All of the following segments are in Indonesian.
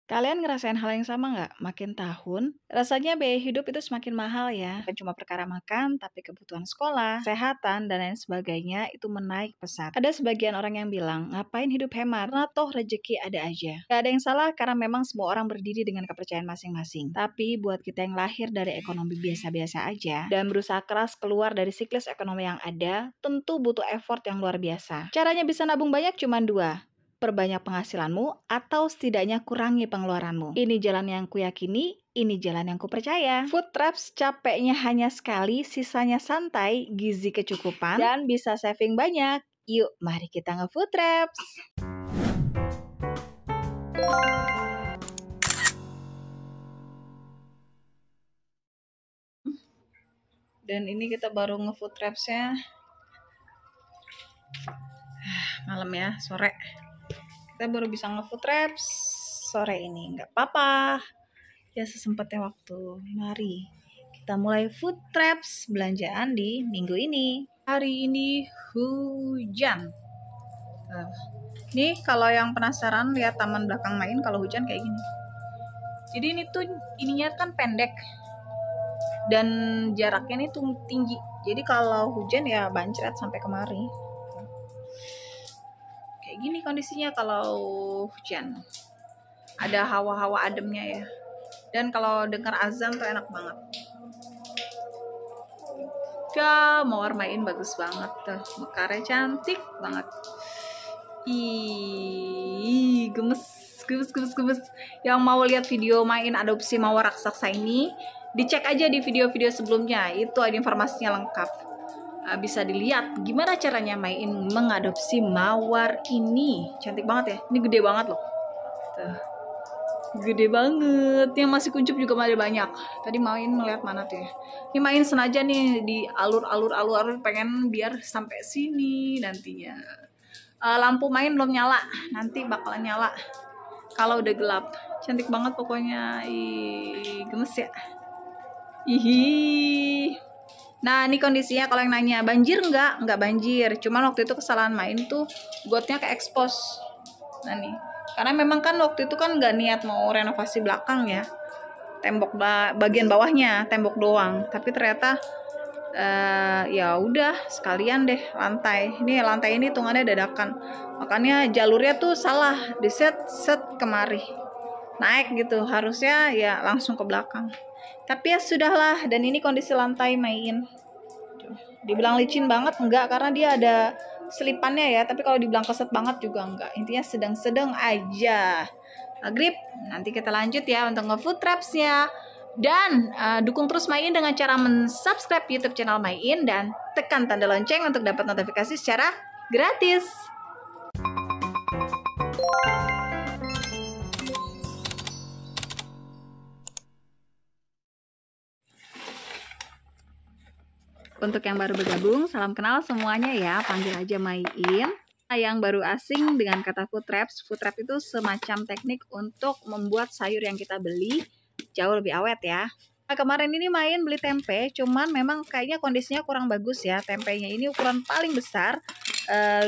Kalian ngerasain hal yang sama nggak? Makin tahun, rasanya biaya hidup itu semakin mahal ya. Bukan cuma perkara makan, tapi kebutuhan sekolah, kesehatan, dan lain sebagainya itu menaik pesat. Ada sebagian orang yang bilang, ngapain hidup hemat? Karena toh rezeki ada aja. Gak ada yang salah karena memang semua orang berdiri dengan kepercayaan masing-masing. Tapi buat kita yang lahir dari ekonomi biasa-biasa aja, dan berusaha keras keluar dari siklus ekonomi yang ada, tentu butuh effort yang luar biasa. Caranya bisa nabung banyak cuma dua. Perbanyak penghasilanmu atau setidaknya kurangi pengeluaranmu. Ini jalan yang kuyakini, ini jalan yang kupercaya. Food Traps capeknya hanya sekali, sisanya santai, gizi kecukupan, dan bisa saving banyak. Yuk, mari kita nge-Food Traps. Dan ini kita baru nge-Food Traps-nya malam ya, sore. Kita baru bisa nge-Food Traps sore ini, nggak apa-apa. Ya sesempatnya waktu. Mari kita mulai Food Traps belanjaan di minggu ini. Hari ini hujan. Nih kalau yang penasaran lihat taman belakang main kalau hujan kayak gini. Jadi ini tuh ininya kan pendek dan jaraknya ini tuh tinggi. Jadi kalau hujan ya bancret sampai kemari. Kayak gini kondisinya kalau hujan. Ada hawa-hawa ademnya ya. Dan kalau dengar azan tuh enak banget. Ya, mawar main bagus banget tuh. Mekarnya cantik banget. Ih, gemes. Yang mau lihat video main adopsi mawar raksasa ini, dicek aja di video-video sebelumnya. Itu ada informasinya lengkap. Bisa dilihat gimana caranya main mengadopsi mawar ini. Cantik banget ya. Ini gede banget loh. Tuh. Gede banget. Yang masih kuncup juga masih banyak. Tadi main melihat mana tuh ya. Ini main sengaja nih di alur pengen biar sampai sini nantinya. Lampu main belum nyala. Nanti bakalan nyala kalau udah gelap. Cantik banget pokoknya. Ih, gemes ya. Ih. Nah, ini kondisinya kalau yang nanya, banjir nggak banjir. Cuman waktu itu kesalahan main tuh gotnya ke expose. Nah nih, karena memang kan waktu itu kan nggak niat mau renovasi belakang ya. Tembok bagian bawahnya, tembok doang. Tapi ternyata ya udah sekalian deh lantai. Ini lantai ini hitungannya dadakan. Makanya jalurnya tuh salah, di set kemari. Naik gitu, harusnya ya langsung ke belakang. Tapi ya sudahlah, dan ini kondisi lantai main. Dibilang licin banget enggak, karena dia ada selipannya ya, tapi kalau dibilang keset banget juga enggak. Intinya sedang-sedang aja. Grip, nanti kita lanjut ya untuk nge-Food Traps-nya. Dan dukung terus Main dengan cara mensubscribe YouTube channel Main dan tekan tanda lonceng untuk dapat notifikasi secara gratis. Untuk yang baru bergabung, salam kenal semuanya ya, panggil aja Main. Yang baru asing dengan kata Food Traps itu semacam teknik untuk membuat sayur yang kita beli jauh lebih awet ya. Nah, kemarin ini Main beli tempe, cuman memang kayaknya kondisinya kurang bagus ya. Tempenya ini ukuran paling besar,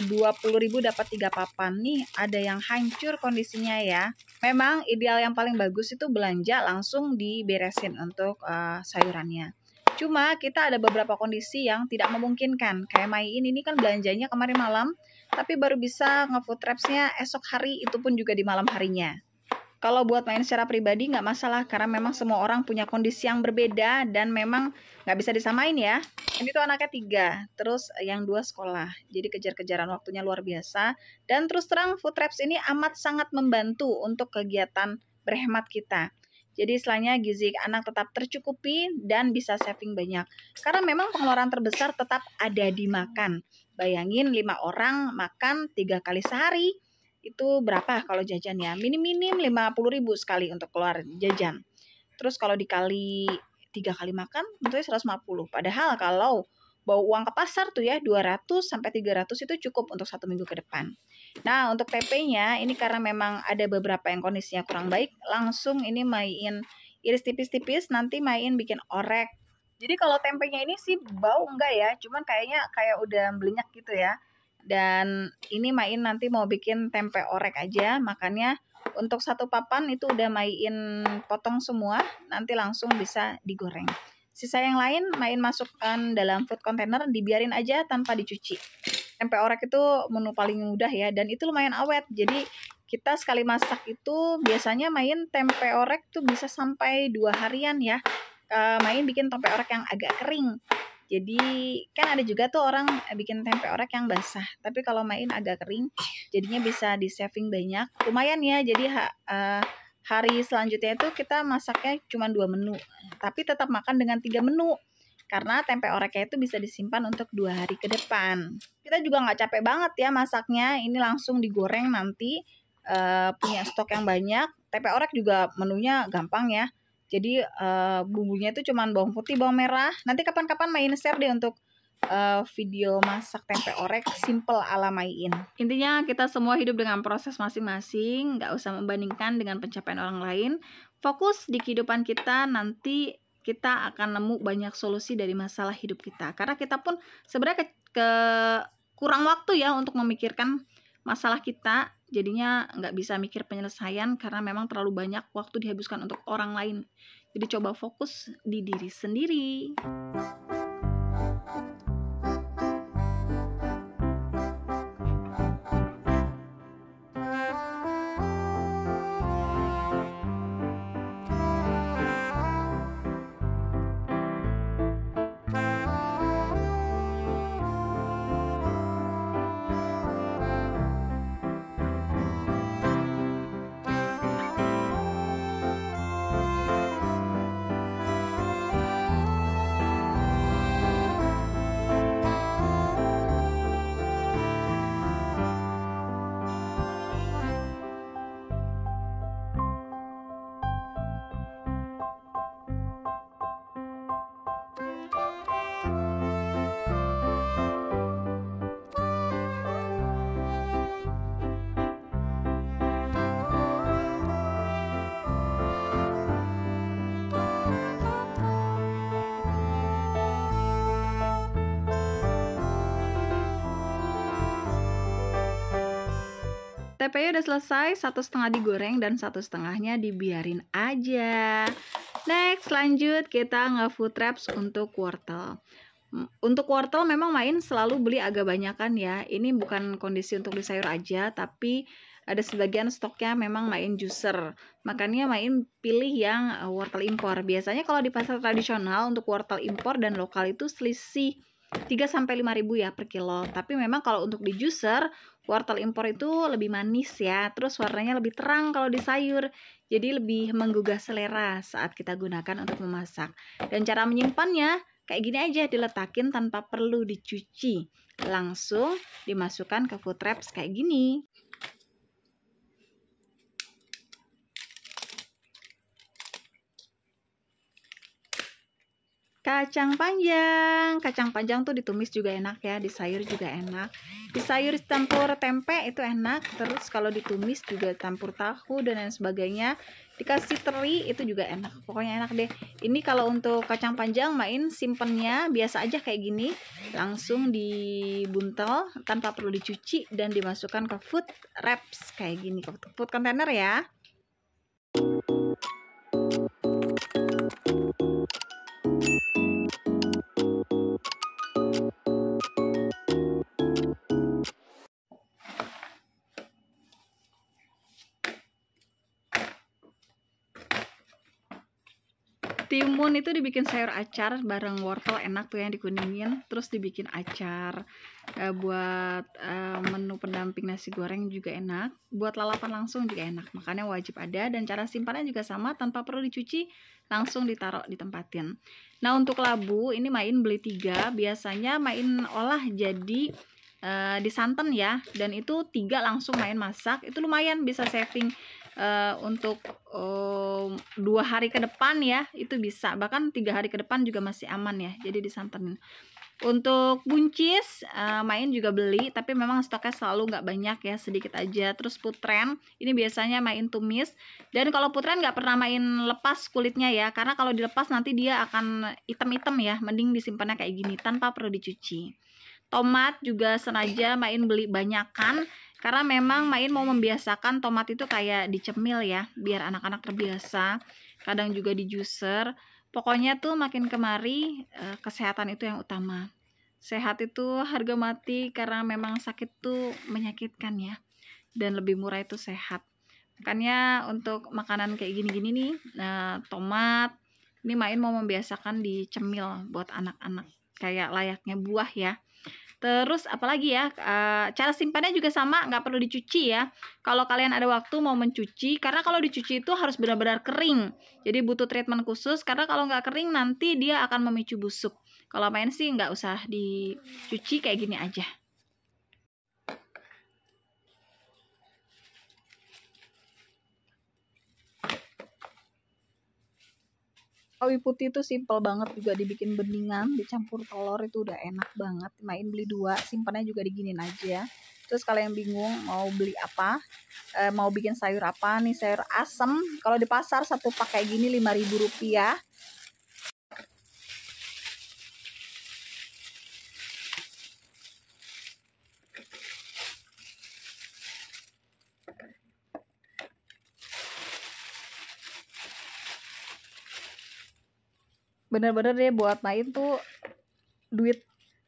20.000 dapat 3 papan. Nih ada yang hancur kondisinya ya. Memang ideal yang paling bagus itu belanja langsung diberesin untuk sayurannya. Cuma kita ada beberapa kondisi yang tidak memungkinkan. Kayak Main ini kan belanjanya kemarin malam, tapi baru bisa nge-Food Traps-nya esok hari, itu pun juga di malam harinya. Kalau buat Main secara pribadi nggak masalah, karena memang semua orang punya kondisi yang berbeda dan memang nggak bisa disamain ya. Ini tuh anaknya 3, terus yang 2 sekolah. Jadi kejar-kejaran waktunya luar biasa. Dan terus terang Food Traps ini amat sangat membantu untuk kegiatan berhemat kita. Jadi istilahnya gizi anak tetap tercukupi dan bisa saving banyak. Karena memang pengeluaran terbesar tetap ada di makan. Bayangin 5 orang makan 3 kali sehari. Itu berapa kalau jajan ya? Minim-minim 50.000 sekali untuk keluar jajan. Terus kalau dikali 3 kali makan tentunya 150. Padahal kalau bawa uang ke pasar tuh ya 200 sampai 300 itu cukup untuk 1 minggu ke depan. Nah, untuk tempenya ini karena memang ada beberapa yang kondisinya kurang baik, langsung ini Main iris tipis-tipis, nanti Main bikin orek. Jadi kalau tempenya ini sih bau enggak ya, cuman kayaknya kayak udah belenyak gitu ya. Dan ini Main nanti mau bikin tempe orek aja, makanya Untuk satu papan itu udah main potong semua, nanti langsung bisa digoreng. Sisa yang lain main masukkan dalam food container, dibiarin aja tanpa dicuci. Tempe orek itu menu paling mudah ya, dan itu lumayan awet. Jadi kita sekali masak itu biasanya main tempe orek tuh bisa sampai 2 harian ya. Main bikin tempe orek yang agak kering. Jadi kan ada juga tuh orang bikin tempe orek yang basah, tapi kalau main agak kering jadinya bisa di saving banyak, lumayan ya. Jadi hari selanjutnya itu kita masaknya cuma 2 menu, tapi tetap makan dengan 3 menu karena tempe oreknya itu bisa disimpan untuk 2 hari ke depan. Kita juga nggak capek banget ya masaknya, ini langsung digoreng nanti, punya stok yang banyak. Tempe orek juga menunya gampang ya. Jadi bumbunya itu cuman bawang putih, bawang merah. Nanti kapan-kapan main share deh untuk video masak tempe orek simple ala Maiin. Intinya kita semua hidup dengan proses masing-masing, nggak usah membandingkan dengan pencapaian orang lain. Fokus di kehidupan kita, nanti kita akan nemu banyak solusi dari masalah hidup kita. Karena kita pun sebenarnya kurang waktu ya untuk memikirkan masalah kita, jadinya nggak bisa mikir penyelesaian karena memang terlalu banyak waktu dihabiskan untuk orang lain. Jadi coba fokus di diri sendiri. Tempenya udah selesai, 1,5 digoreng dan 1,5-nya dibiarin aja. Next, lanjut kita nge-food wraps untuk wortel. Untuk wortel memang Main selalu beli agak banyakan ya. Ini bukan kondisi untuk di sayur aja, tapi ada sebagian stoknya memang Main juicer. Makanya Main pilih yang wortel impor. Biasanya kalau di pasar tradisional untuk wortel impor dan lokal itu selisih 3-5 ribu ya per kilo. Tapi memang kalau untuk di juicer, wortel impor itu lebih manis ya. Terus warnanya lebih terang kalau di sayur. Jadi lebih menggugah selera saat kita gunakan untuk memasak. Dan cara menyimpannya kayak gini aja, diletakin tanpa perlu dicuci. Langsung dimasukkan ke food wraps kayak gini. Kacang panjang tuh ditumis juga enak ya, di sayur juga enak. Di sayur campur tempe itu enak, terus kalau ditumis juga campur tahu dan lain sebagainya. Dikasih teri itu juga enak, pokoknya enak deh. Ini kalau untuk kacang panjang Main simpennya biasa aja kayak gini, langsung dibuntel tanpa perlu dicuci dan dimasukkan ke food wraps kayak gini, ke food container ya. Timun itu dibikin sayur acar bareng wortel, enak tuh yang dikuningin. Terus dibikin acar buat menu pendamping nasi goreng juga enak. Buat lalapan langsung juga enak, makanya wajib ada. Dan cara simpannya juga sama, tanpa perlu dicuci, langsung ditaruh ditempatin. Nah untuk labu ini Main beli 3. Biasanya Main olah jadi disanten ya. Dan itu 3 langsung Main masak. Itu lumayan bisa saving untuk 2 hari ke depan ya, itu bisa, bahkan 3 hari ke depan juga masih aman ya, jadi disantenin. Untuk buncis Main juga beli, tapi memang stoknya selalu nggak banyak ya, sedikit aja. Terus putren ini biasanya Main tumis, dan kalau putren nggak pernah Main lepas kulitnya ya, karena kalau dilepas nanti dia akan hitam-hitam ya, mending disimpannya kayak gini tanpa perlu dicuci. Tomat juga sengaja Main beli banyakan, Karena memang Main mau membiasakan tomat itu kayak dicemil ya, biar anak-anak terbiasa. Kadang juga di juicer. Pokoknya tuh makin kemari kesehatan itu yang utama. Sehat itu harga mati, karena memang sakit tuh menyakitkan ya. Dan lebih murah itu sehat. Makanya untuk makanan kayak gini-gini nih, tomat, ini Main mau membiasakan dicemil buat anak-anak. Kayak layaknya buah ya. Terus apalagi ya, cara simpannya juga sama, nggak perlu dicuci ya. Kalau kalian ada waktu mau mencuci, karena kalau dicuci itu harus benar-benar kering. Jadi butuh treatment khusus, karena kalau nggak kering nanti dia akan memicu busuk. Kalau Main sih nggak usah dicuci, kayak gini aja. Sawi putih itu simple banget, juga dibikin beningan, dicampur telur itu udah enak banget. Main beli 2, simpannya juga diginin aja. Terus kalau yang bingung mau beli apa, mau bikin sayur apa nih, sayur asem, kalau di pasar satu pak kayak gini Rp5.000. Bener-bener deh buat Main tuh duit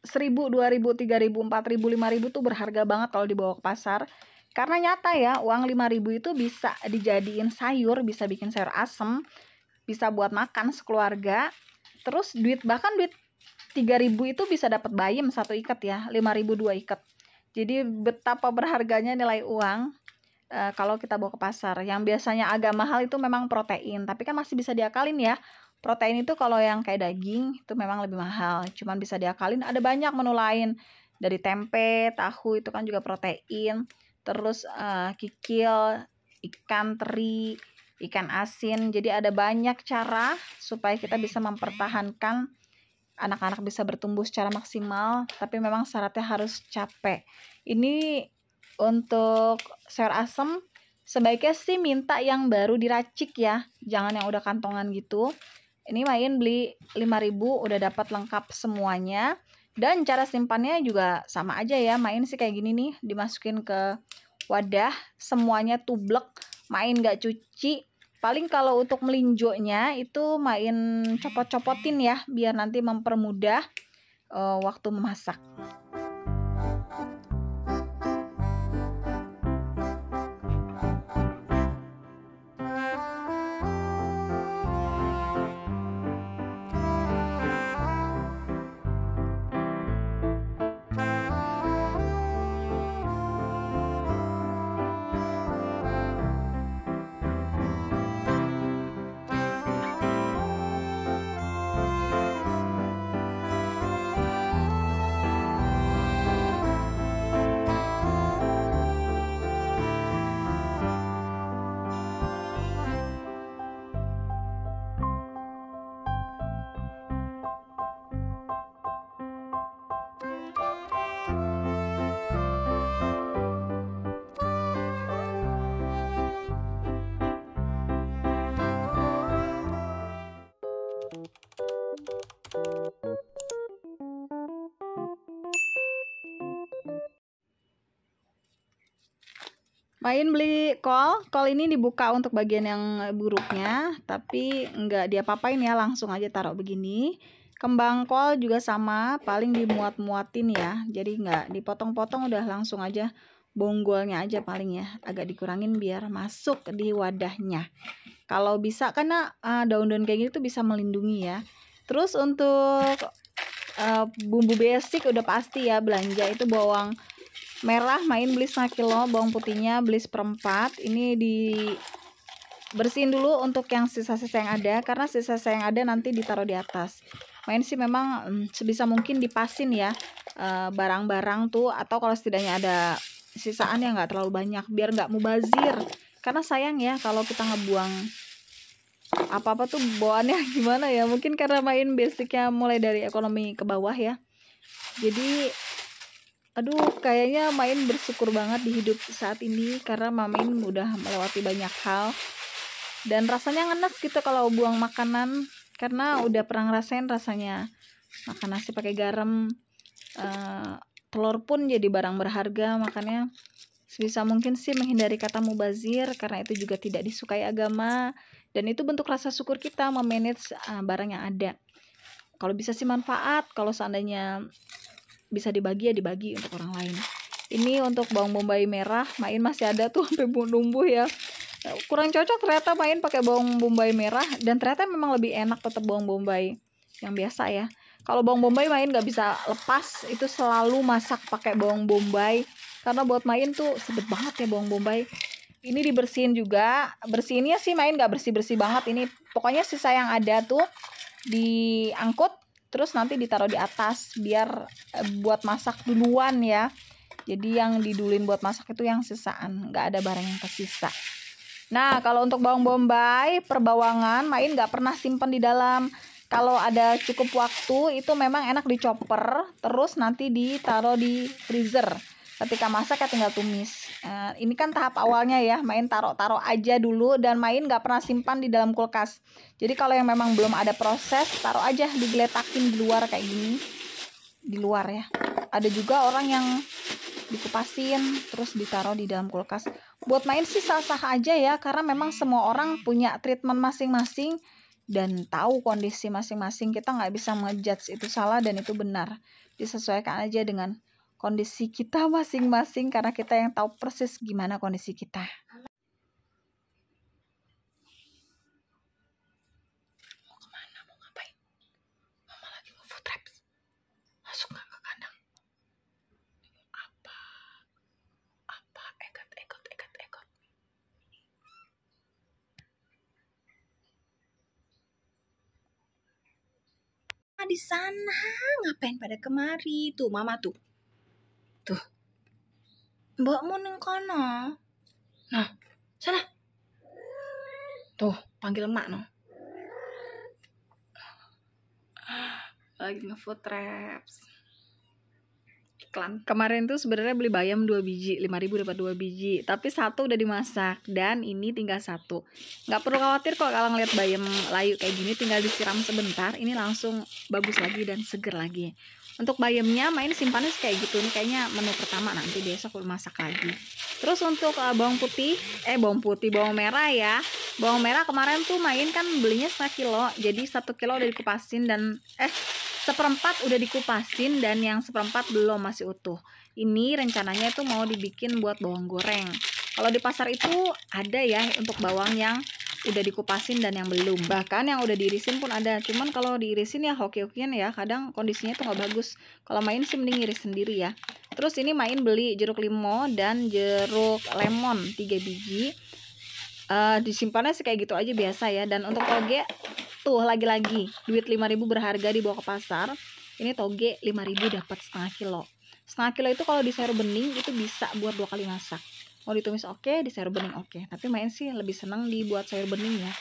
1.000, 2.000, 3.000, 4.000, 5.000 tuh berharga banget kalau dibawa ke pasar. Karena nyata ya, uang 5.000 itu bisa dijadiin sayur, bisa bikin sayur asem, bisa buat makan sekeluarga. Terus bahkan duit 3.000 itu bisa dapat bayam 1 ikat ya, 5.000 2 ikat. Jadi betapa berharganya nilai uang kalau kita bawa ke pasar. Yang biasanya agak mahal itu memang protein, tapi kan masih bisa diakalin ya. Protein itu kalau yang kayak daging itu memang lebih mahal, cuman bisa diakalin, ada banyak menu lain. Dari tempe, tahu itu kan juga protein. Terus kikil, ikan teri, ikan asin. Jadi ada banyak cara supaya kita bisa mempertahankan anak-anak bisa bertumbuh secara maksimal, tapi memang syaratnya harus capek. Ini untuk sayur asem sebaiknya sih minta yang baru diracik ya, jangan yang udah kantongan gitu. Ini Main beli 5.000 udah dapat lengkap semuanya. Dan cara simpannya juga sama aja ya. Main sih kayak gini nih, dimasukin ke wadah, semuanya tublek, Main gak cuci. Paling kalau untuk melinjonya itu Main copot-copotin ya, biar nanti mempermudah waktu memasak. Main beli kol ini dibuka untuk bagian yang buruknya, tapi nggak diapa-apain ya, langsung aja taruh begini. Kembang kol juga sama, paling dimuat-muatin ya, jadi nggak dipotong-potong, udah langsung aja bonggolnya aja paling ya, agak dikurangin biar masuk di wadahnya. Kalau bisa, karena daun-daun kayak gitu tuh bisa melindungi ya. Terus untuk bumbu basic udah pasti ya, belanja itu bawang merah Main beli 1 kilo, bawang putihnya beli 1/4. Ini dibersihin dulu untuk yang sisa-sisa yang ada, karena sisa-sisa yang ada nanti ditaruh di atas. Main sih memang sebisa mungkin dipasin ya barang-barang tuh, atau kalau setidaknya ada sisaan yang nggak terlalu banyak, biar nggak mubazir. Karena sayang ya kalau kita ngebuang apa-apa tuh bawaannya gimana ya. Mungkin karena Main basicnya mulai dari ekonomi ke bawah ya, jadi aduh, kayaknya Main bersyukur banget di hidup saat ini, karena Main udah melewati banyak hal. Dan rasanya ngenes gitu kalau buang makanan, karena udah pernah ngerasain rasanya makan nasi pakai garam. Telur pun jadi barang berharga, makanya Sebisa mungkin sih menghindari kata mubazir karena itu juga tidak disukai agama, dan itu bentuk rasa syukur kita memanage barang yang ada. Kalau bisa sih manfaat, kalau seandainya bisa dibagi ya dibagi untuk orang lain. Ini untuk bawang bombay merah, Main masih ada tuh sampai numbuh ya. Kurang cocok ternyata Main pakai bawang bombay merah, dan ternyata memang lebih enak tetap bawang bombay yang biasa ya. Kalau bawang bombay Main nggak bisa lepas, itu selalu masak pakai bawang bombay karena buat Main tuh sedep banget ya bawang bombay. Ini dibersihin juga, bersihinnya sih Main nggak bersih-bersih banget, ini pokoknya sisa yang ada tuh diangkut terus nanti ditaruh di atas biar buat masak duluan ya. Jadi yang didulin buat masak itu yang sisaan, nggak ada barang yang tersisa. Nah, kalau untuk bawang bombay perbawangan Main nggak pernah simpen di dalam. Kalau ada cukup waktu itu memang enak dicoper, terus nanti ditaruh di freezer. Ketika masak ya tinggal tumis. Ini kan tahap awalnya ya, Main taruh aja dulu, dan Main nggak pernah simpan di dalam kulkas. Jadi kalau yang memang belum ada proses, taruh aja digeletakin di luar kayak gini, di luar ya. Ada juga orang yang dikupasin terus ditaruh di dalam kulkas. Buat Main sih sah-sah aja ya, karena memang semua orang punya treatment masing-masing dan tahu kondisi masing-masing. Kita nggak bisa ngejudge itu salah dan itu benar, disesuaikan aja dengan kondisi kita masing-masing karena kita yang tahu persis gimana kondisi kita. Mau kemana? Mau ngapain? Mama lagi mau food traps. Masuk nggak ke kandang? Apa? Ekot. Di sana ngapain pada kemari? Tuh Mama tuh. Mbakmu neng kono. Nah, sana. Tuh, panggil emak no. Lagi nge-food traps. Iklan. Kemarin tuh sebenarnya beli bayam 2 biji, 5.000 dapat 2 biji, tapi satu udah dimasak dan ini tinggal satu. Nggak perlu khawatir kok kalau ngeliat bayam layu kayak gini, tinggal disiram sebentar, ini langsung bagus lagi dan seger lagi. Untuk bayamnya Main simpannya kayak gitu, nih kayaknya menu pertama, nanti besok masak lagi. Terus untuk bawang merah ya. Bawang merah kemarin tuh Main kan belinya 1 kilo, jadi 1 kilo udah dikupasin dan seperempat udah dikupasin dan yang seperempat belum, masih utuh. Ini rencananya itu mau dibikin buat bawang goreng. Kalau di pasar itu ada ya untuk bawang yang udah dikupasin dan yang belum, bahkan yang udah diirisin pun ada. Cuman kalau diirisin ya hoki-hokian ya, kadang kondisinya tuh nggak bagus. Kalau Main sih mending iris sendiri ya. Terus ini Main beli jeruk limau dan jeruk lemon 3 biji. Disimpannya sih kayak gitu aja biasa ya. Dan untuk toge tuh lagi-lagi duit 5.000 berharga dibawa ke pasar. Ini toge 5.000 dapat setengah kilo. Setengah kilo itu kalau di sayur bening itu bisa buat 2 kali masak. Mau ditumis oke, di sayur bening oke. Tapi Main sih lebih senang dibuat sayur bening ya.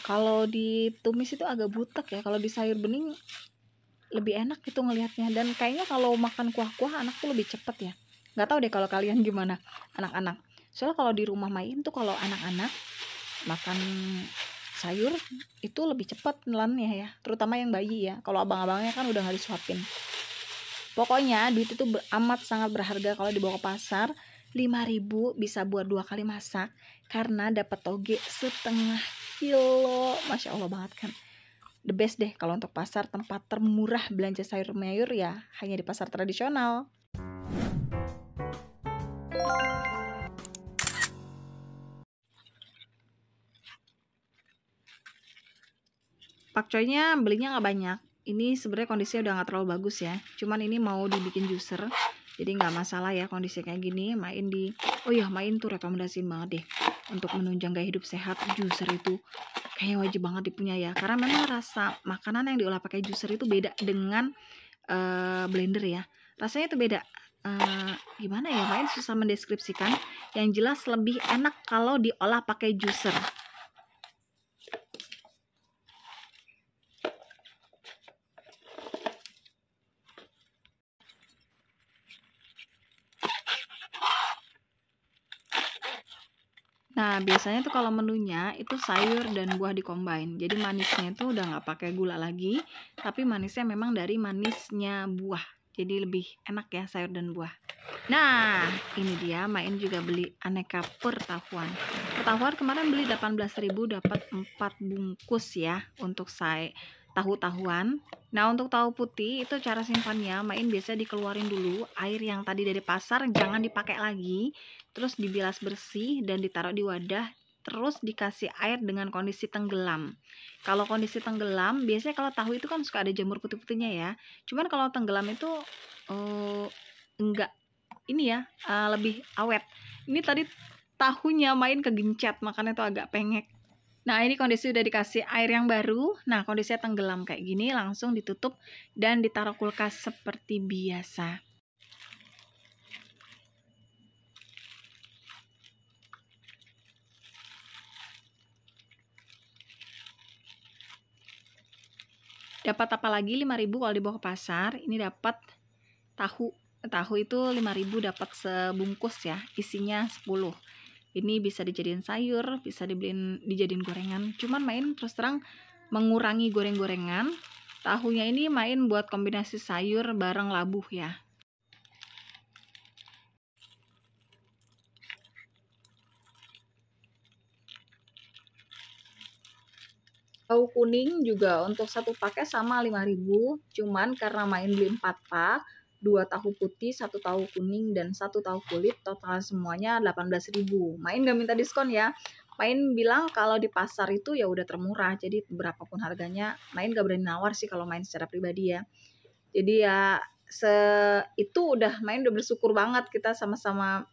Kalau ditumis itu agak butek ya. Kalau di sayur bening lebih enak gitu ngelihatnya. Dan kayaknya kalau makan kuah-kuah anak tuh lebih cepet ya. Nggak tahu deh kalau kalian gimana anak-anak. Soalnya kalau di rumah Main tuh kalau anak-anak makan sayur itu lebih cepat nelannya ya. Terutama yang bayi ya. Kalau abang-abangnya kan udah nggak disuapin. Pokoknya duit itu amat sangat berharga kalau dibawa ke pasar. 5.000 bisa buat 2 kali masak karena dapat toge setengah kilo. Masya Allah banget kan. The best deh kalau untuk pasar, tempat termurah belanja sayur mayur ya hanya di pasar tradisional. Pakcoynya belinya nggak banyak. Ini sebenarnya kondisinya udah nggak terlalu bagus ya. Cuman ini mau dibikin juicer. Jadi nggak masalah ya kondisi kayak gini. Main tuh rekomendasiin banget deh untuk menunjang gaya hidup sehat. Juicer itu kayaknya wajib banget dipunya ya, karena memang rasa makanan yang diolah pakai juicer itu beda dengan blender ya. Rasanya itu beda. Gimana ya, Main susah mendeskripsikan. Yang jelas lebih enak kalau diolah pakai juicer. Nah, biasanya tuh kalau menunya itu sayur dan buah dikombin. Jadi manisnya itu udah nggak pakai gula lagi, tapi manisnya memang dari manisnya buah jadi lebih enak ya sayur dan buah. Nah, ini dia Main juga beli aneka pertahuan. Pertahuan kemarin beli 18.000 dapat 4 bungkus ya untuk tahu-tahuan. Nah, untuk tahu putih itu cara simpannya, Main biasa dikeluarin dulu air yang tadi dari pasar, jangan dipakai lagi. Terus dibilas bersih dan ditaruh di wadah, terus dikasih air dengan kondisi tenggelam. Kalau kondisi tenggelam, biasanya kalau tahu itu kan suka ada jamur putih-putihnya ya. Cuman kalau tenggelam itu enggak ini ya, lebih awet. Ini tadi tahunya Main kegencet, makanya itu agak pengek. Nah, ini kondisi udah dikasih air yang baru. Nah, kondisinya tenggelam kayak gini, langsung ditutup dan ditaruh kulkas seperti biasa. Dapat apa lagi? 5.000 kalau dibawa ke pasar. Ini dapat tahu. Tahu itu 5.000 dapat sebungkus ya, isinya 10. Ini bisa dijadiin sayur, bisa dijadiin gorengan. Cuman Main terus terang mengurangi goreng-gorengan. Tahunya ini Main buat kombinasi sayur bareng labuh ya. Tahu kuning juga untuk satu pakai sama 5.000. Cuman karena Main beli 4 pak, 2 tahu putih, 1 tahu kuning, dan 1 tahu kulit, total semuanya 18.000. Main gak minta diskon ya. Main bilang kalau di pasar itu ya udah termurah, jadi berapapun harganya Main gak berani nawar sih kalau Main secara pribadi ya. Jadi ya itu udah Main udah bersyukur banget, kita sama-sama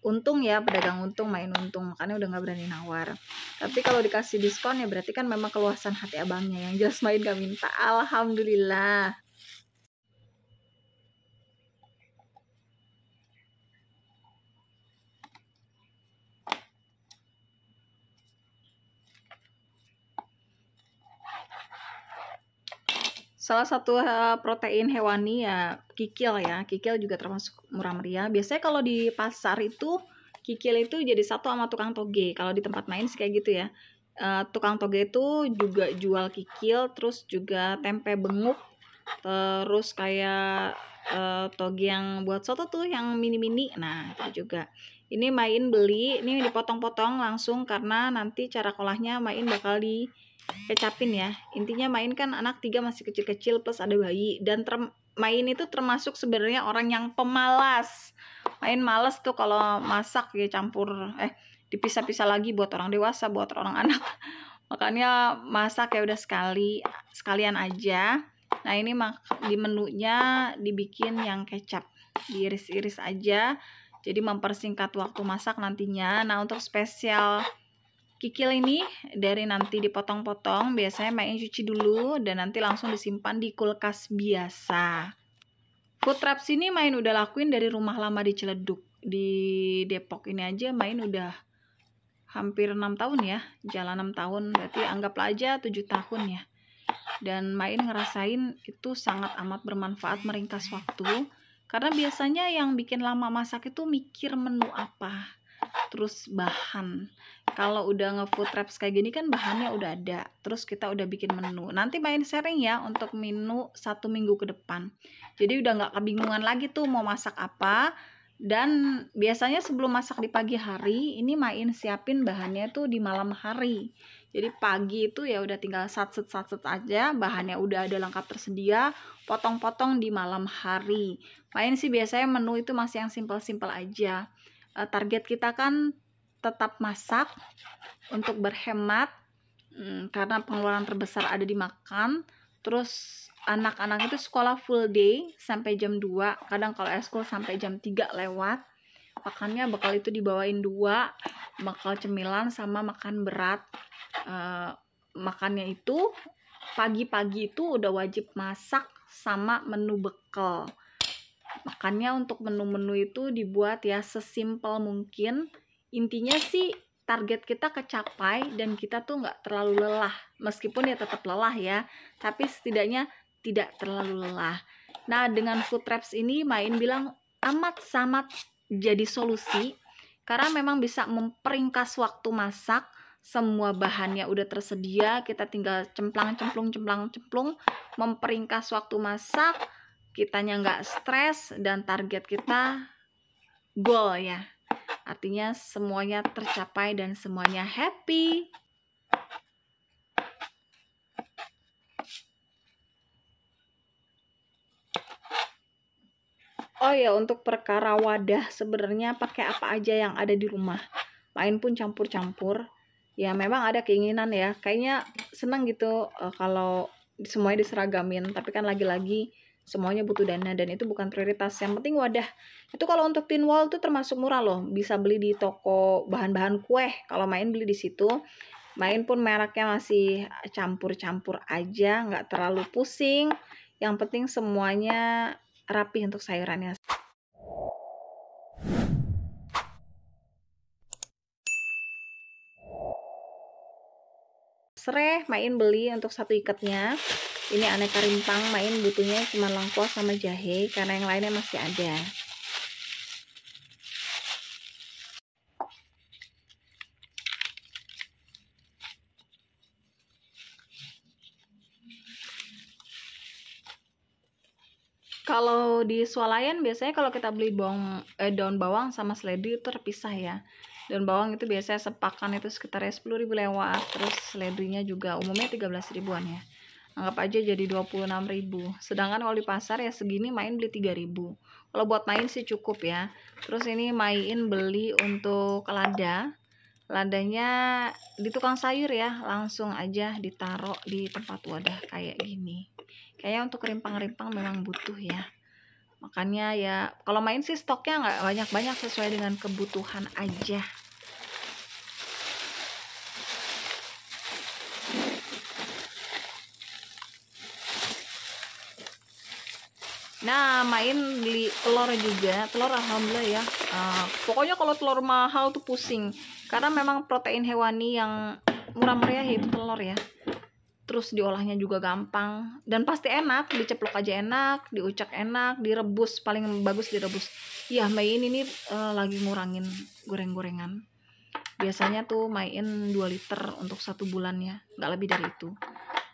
untung ya, pedagang untung, Main untung, makanya udah gak berani nawar. Tapi kalau dikasih diskon ya berarti kan memang keluasan hati abangnya, yang jelas Main gak minta. Alhamdulillah. Salah satu protein hewani ya kikil ya. Kikil juga termasuk murah meriah. Biasanya kalau di pasar itu kikil itu jadi satu sama tukang toge. Kalau di tempat Main sih kayak gitu ya. Tukang toge itu juga jual kikil, terus juga tempe benguk, terus kayak toge yang buat soto tuh yang mini-mini. Nah, itu juga. Ini Main beli, ini dipotong-potong langsung karena nanti cara kolahnya Main bakal kecapin ya. Intinya Main kan anak 3 masih kecil-kecil plus ada bayi, dan Main itu termasuk sebenarnya orang yang pemalas. Main males tuh kalau masak ya, campur dipisah-pisah lagi buat orang dewasa, buat orang anak. Makanya masak ya udah sekalian aja. Nah, ini di menunya dibikin yang kecap, diiris-iris aja. Jadi mempersingkat waktu masak nantinya. Nah, untuk spesial kikil ini dari nanti dipotong-potong, biasanya Main cuci dulu dan nanti langsung disimpan di kulkas biasa. Food Wraps ini Main udah lakuin dari rumah lama di Ciledug. Di Depok ini aja Main udah hampir 6 tahun ya. Jalan 6 tahun, berarti anggaplah aja 7 tahun ya. Dan Main ngerasain itu sangat amat bermanfaat, meringkas waktu. Karena biasanya yang bikin lama masak itu mikir menu apa, terus bahan. Kalau udah nge-food wraps kayak gini kan bahannya udah ada, terus kita udah bikin menu. Nanti Main sharing ya untuk menu 1 minggu ke depan. Jadi udah nggak kebingungan lagi tuh mau masak apa. Dan biasanya sebelum masak di pagi hari, ini Main siapin bahannya tuh di malam hari. Jadi pagi itu ya udah tinggal satset aja, bahannya udah ada lengkap tersedia, potong-potong di malam hari. Main sih biasanya menu itu masih yang simpel-simpel aja. Target kita kan tetap masak untuk berhemat, karena pengeluaran terbesar ada di makan. Terus anak-anak itu sekolah full day sampai jam 2, kadang kalau eskul sampai jam 3 lewat. Makannya bakal itu dibawain 2, bakal cemilan sama makan berat. Makannya itu pagi-pagi itu udah wajib masak sama menu bekal. Makanya untuk menu-menu itu dibuat ya sesimpel mungkin. Intinya sih target kita kecapai dan kita tuh nggak terlalu lelah. Meskipun ya tetap lelah ya, tapi setidaknya tidak terlalu lelah. Nah, dengan food wraps ini Main bilang amat sangat jadi solusi, karena memang bisa memperingkas waktu masak. Semua bahannya udah tersedia, kita tinggal cemplung, memperingkas waktu masak. kitanya nggak stres dan target kita goal ya. Artinya semuanya tercapai dan semuanya happy. Oh ya, untuk perkara wadah sebenarnya pakai apa aja yang ada di rumah. Main pun campur-campur. Ya memang ada keinginan ya, kayaknya senang gitu kalau semuanya diseragamin. Tapi kan lagi-lagi semuanya butuh dana dan itu bukan prioritas. Yang penting wadah. Itu kalau untuk tin wall tuh termasuk murah loh. Bisa beli di toko bahan-bahan kue. Kalau main beli di situ. Main pun mereknya masih campur-campur aja, nggak terlalu pusing. Yang penting semuanya rapi untuk sayurannya. Sereh main beli untuk satu ikatnya. Ini aneka rimpang, main butuhnya cuma lengkuas sama jahe karena yang lainnya masih ada. Kalau di swalayan biasanya kalau kita beli daun bawang sama seledri itu terpisah ya. Daun bawang itu biasanya sepakan itu sekitar 10.000 lewat, terus seledrinya juga umumnya 13 ribuan ya. Anggap aja jadi 26.000. Sedangkan kalau di pasar ya segini main beli 3.000. Kalau buat main sih cukup ya. Terus ini main beli untuk lada. Ladanya di tukang sayur ya, langsung aja ditaruh di tempat wadah kayak gini. Kayaknya untuk rimpang-rimpang memang butuh ya. Makanya ya kalau main sih stoknya nggak banyak-banyak, sesuai dengan kebutuhan aja. Nah, main beli telur juga. Telur alhamdulillah ya. Pokoknya kalau telur mahal tuh pusing. Karena memang protein hewani yang murah meriah itu telur ya. Terus diolahnya juga gampang dan pasti enak, diceplok aja enak, diucek enak, direbus paling bagus direbus. Ya, main ini lagi ngurangin goreng-gorengan. Biasanya tuh main 2 liter untuk 1 bulan ya, nggak lebih dari itu.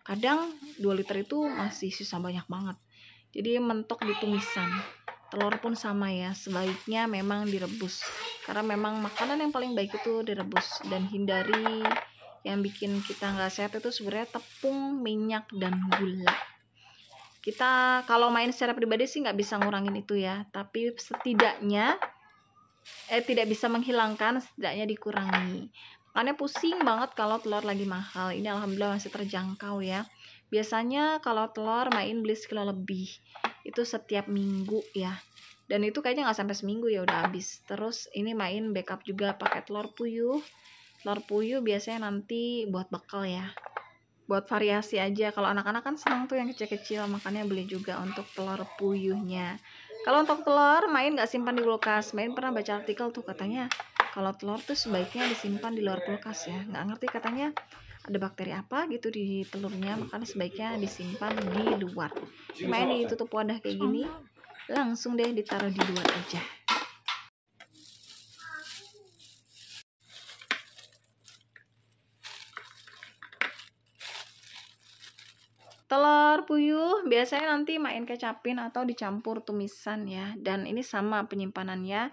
Kadang 2 liter itu masih sisa banyak banget. Jadi mentok di tumisan. Telur pun sama ya, sebaiknya memang direbus. Karena memang makanan yang paling baik itu direbus dan hindari yang bikin kita nggak sehat itu sebenarnya tepung, minyak, dan gula. Kita kalau main secara pribadi sih nggak bisa ngurangin itu ya, tapi setidaknya tidak bisa menghilangkan, setidaknya dikurangi. Makanya pusing banget kalau telur lagi mahal. Ini alhamdulillah masih terjangkau ya. Biasanya kalau telur main beli sekilo lebih, itu setiap minggu ya. Dan itu kayaknya nggak sampai seminggu ya udah habis. Terus ini main backup juga pakai telur puyuh. Telur puyuh biasanya nanti buat bekal ya, buat variasi aja. Kalau anak-anak kan senang tuh yang kecil-kecil, makanya beli juga untuk telur puyuhnya. Kalau untuk telur main nggak simpan di kulkas. Main pernah baca artikel tuh katanya kalau telur tuh sebaiknya disimpan di luar kulkas ya. Nggak ngerti katanya ada bakteri apa gitu di telurnya, makanya sebaiknya disimpan di luar. Main ditutup wadah kayak gini, langsung deh ditaruh di luar aja. Telur puyuh biasanya nanti main kecapin atau dicampur tumisan ya. Dan ini sama penyimpanannya,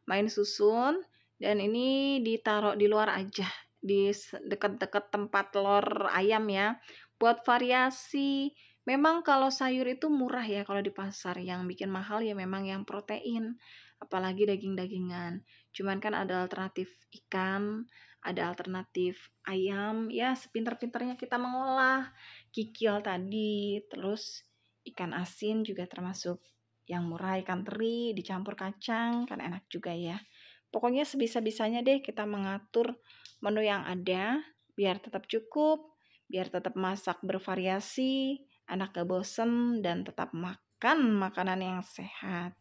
main susun dan ini ditaruh di luar aja, di dekat-dekat tempat telur ayam ya. Buat variasi, memang kalau sayur itu murah ya kalau di pasar. Yang bikin mahal ya memang yang protein, apalagi daging-dagingan. Cuman kan ada alternatif ikan, ada alternatif ayam ya, sepinter-pinternya kita mengolah. Kikil tadi, terus ikan asin juga termasuk yang murah, ikan teri dicampur kacang kan enak juga ya. Pokoknya sebisa-bisanya deh kita mengatur menu yang ada biar tetap cukup, biar tetap masak bervariasi, anak gak bosen, dan tetap makan makanan yang sehat.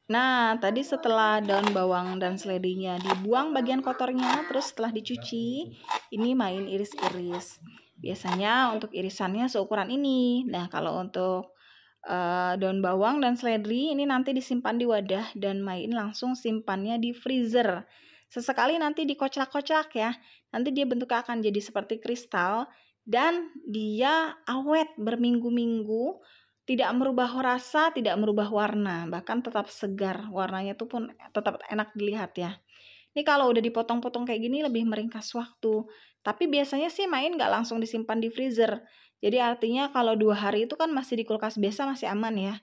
Nah, tadi setelah daun bawang dan seledinya dibuang bagian kotornya, terus setelah dicuci, ini main iris-iris. Biasanya untuk irisannya seukuran ini. Nah, kalau untuk daun bawang dan seledri ini nanti disimpan di wadah dan main langsung simpannya di freezer Sesekali nanti dikoclak-koclak ya. Nanti dia bentuknya akan jadi seperti kristal dan dia awet berminggu-minggu, tidak merubah rasa, tidak merubah warna, bahkan tetap segar. Warnanya tuh pun tetap enak dilihat ya. Ini kalau udah dipotong-potong kayak gini lebih meringkas waktu. Tapi biasanya sih main nggak langsung disimpan di freezer. Jadi artinya kalau 2 hari itu kan masih di kulkas biasa masih aman ya.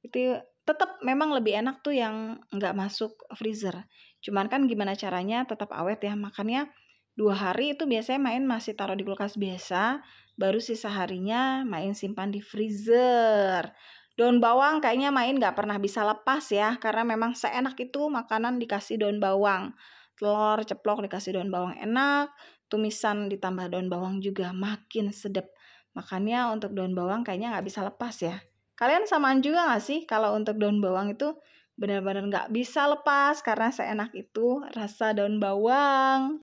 Itu tetap memang lebih enak tuh yang nggak masuk freezer. Cuman kan gimana caranya tetap awet ya. Makanya 2 hari itu biasanya main masih taruh di kulkas biasa. Baru sisa harinya main simpan di freezer. Daun bawang kayaknya main nggak pernah bisa lepas ya. Karena memang seenak itu makanan dikasih daun bawang. Telur ceplok dikasih daun bawang enak, tumisan ditambah daun bawang juga makin sedap. Makanya untuk daun bawang kayaknya nggak bisa lepas ya. Kalian samaan juga nggak sih kalau untuk daun bawang itu benar-benar nggak bisa lepas karena seenak itu rasa daun bawang.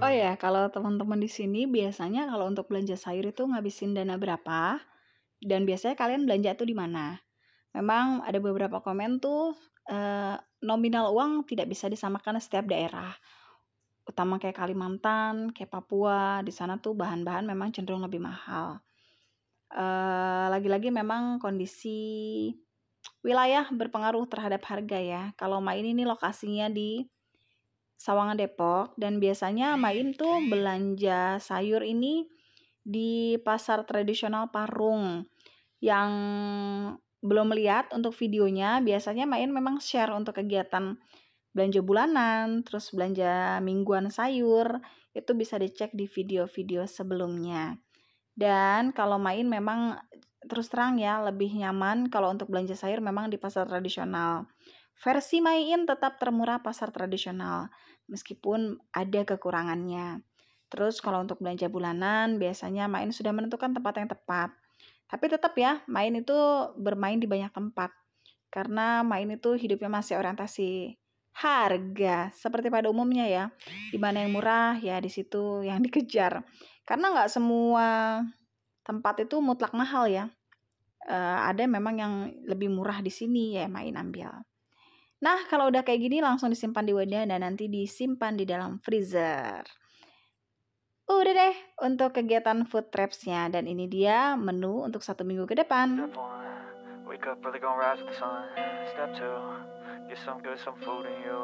Oh ya, kalau teman-teman di sini biasanya kalau untuk belanja sayur itu ngabisin dana berapa? Dan biasanya kalian belanja itu di mana? Memang ada beberapa komen tuh nominal uang tidak bisa disamakan setiap daerah. Utama kayak Kalimantan, kayak Papua, di sana tuh bahan-bahan memang cenderung lebih mahal. Lagi-lagi memang kondisi wilayah berpengaruh terhadap harga ya. Kalau Main ini lokasinya di Sawangan Depok dan biasanya Main tuh belanja sayur ini di pasar tradisional Parung. Yang belum lihat untuk videonya, biasanya Main memang share untuk kegiatan belanja bulanan, terus belanja mingguan sayur, itu bisa dicek di video-video sebelumnya. Dan kalau Main memang terus terang ya, lebih nyaman kalau untuk belanja sayur memang di pasar tradisional. Versi Main tetap termurah pasar tradisional, meskipun ada kekurangannya. Terus kalau untuk belanja bulanan, biasanya Main sudah menentukan tempat yang tepat. Tapi tetap ya, Main itu bermain di banyak tempat. Karena Main itu hidupnya masih orientasi harga, seperti pada umumnya ya. Di mana yang murah, ya di situ yang dikejar. Karena nggak semua tempat itu mutlak mahal ya. Ada memang yang lebih murah di sini ya Main ambil. Nah, kalau udah kayak gini langsung disimpan di wadah dan nanti disimpan di dalam freezer. Udah deh untuk kegiatan food traps-nya dan ini dia menu untuk 1 minggu ke depan. Step 1, wake up early, gonna rise with the sun. Step 2, get some good, some food in you.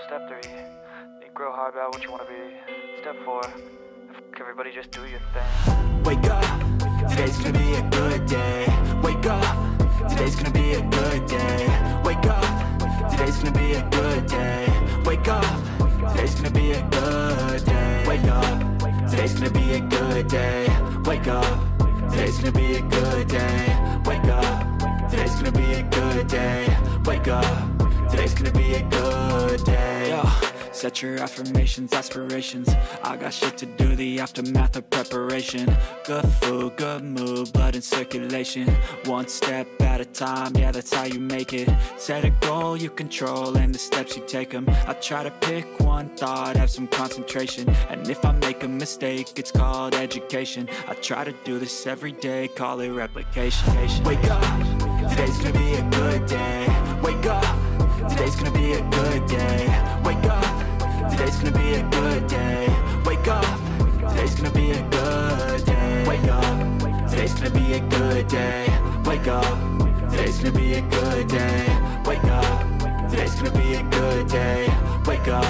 Step 3, think real hard about what you wanna be. Step 4, everybody just do your thing. Wake up, today's gonna be a good day. Wake up, today's gonna be a good day. Wake up, today's gonna be a good day. Wake up, today's gonna be a good day. Wake up, today's gonna be a good day. Wake up, today's gonna be a good day. Wake up, today's gonna be a good day. Wake up, today's gonna be a good day. Yo. Set your affirmations, aspirations. I got shit to do, the aftermath of preparation. Good food, good mood, blood in circulation. One step at a time, yeah, that's how you make it. Set a goal you control and the steps you take them. I try to pick one thought, have some concentration. And if I make a mistake, it's called education. I try to do this every day, call it replication. Wake up, today's gonna be a good day. Wake up, today's gonna be a good day. Wake up, today's gonna be a good day. Wake up, today's gonna be a good day. Wake up, today's gonna be a good day. Wake up, today's Today's gonna be a good day. Wake up, today's gonna be a good day. Wake up,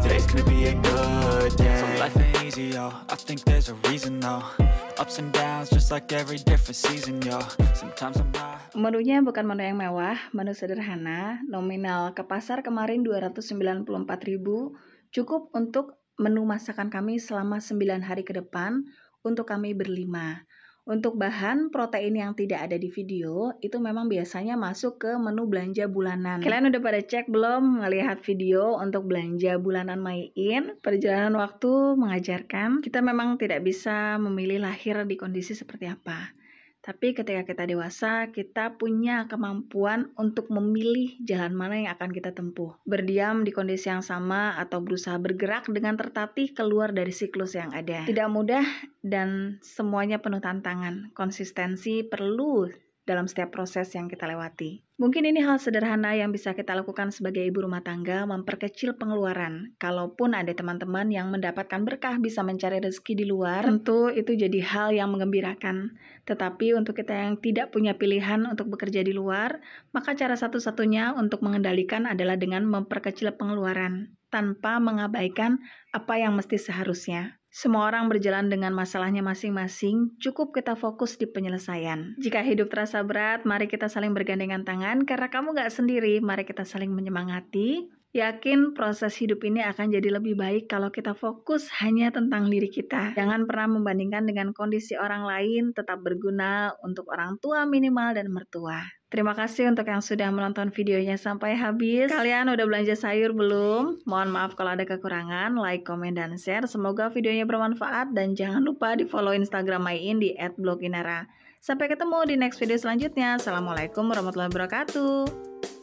today's gonna be a good day. So life ain't easy, yo, I think there's a reason though. Ups and downs just like every different season, yo. Sometimes I'm high. Menunya bukan menu yang mewah, menu sederhana. Nominal ke pasar kemarin 294.000, cukup untuk menu masakan kami selama 9 hari ke depan untuk kami berlima. Untuk bahan protein yang tidak ada di video, itu memang biasanya masuk ke menu belanja bulanan. Kalian udah pada cek belum ngelihat video untuk belanja bulanan Maiin? Perjalanan waktu mengajarkan, kita memang tidak bisa memilih lahir di kondisi seperti apa. Tapi ketika kita dewasa, kita punya kemampuan untuk memilih jalan mana yang akan kita tempuh. Berdiam di kondisi yang sama atau berusaha bergerak dengan tertatih keluar dari siklus yang ada. Tidak mudah dan semuanya penuh tantangan. Konsistensi perlu dalam setiap proses yang kita lewati. Mungkin ini hal sederhana yang bisa kita lakukan sebagai ibu rumah tangga, memperkecil pengeluaran. Kalaupun ada teman-teman yang mendapatkan berkah bisa mencari rezeki di luar, tentu itu jadi hal yang menggembirakan. Tetapi untuk kita yang tidak punya pilihan untuk bekerja di luar, maka cara satu-satunya untuk mengendalikan adalah dengan memperkecil pengeluaran, tanpa mengabaikan apa yang mesti seharusnya. Semua orang berjalan dengan masalahnya masing-masing, cukup kita fokus di penyelesaian. Jika hidup terasa berat, mari kita saling bergandengan tangan, karena kamu gak sendiri, mari kita saling menyemangati. Yakin proses hidup ini akan jadi lebih baik kalau kita fokus hanya tentang diri kita. Jangan pernah membandingkan dengan kondisi orang lain, tetap berguna untuk orang tua minimal dan mertua. Terima kasih untuk yang sudah menonton videonya sampai habis. Kalian udah belanja sayur belum? Mohon maaf kalau ada kekurangan. Like, komen, dan share. Semoga videonya bermanfaat. Dan jangan lupa di follow Instagram Maiin di @bloginara. Sampai ketemu di next video selanjutnya. Assalamualaikum warahmatullahi wabarakatuh.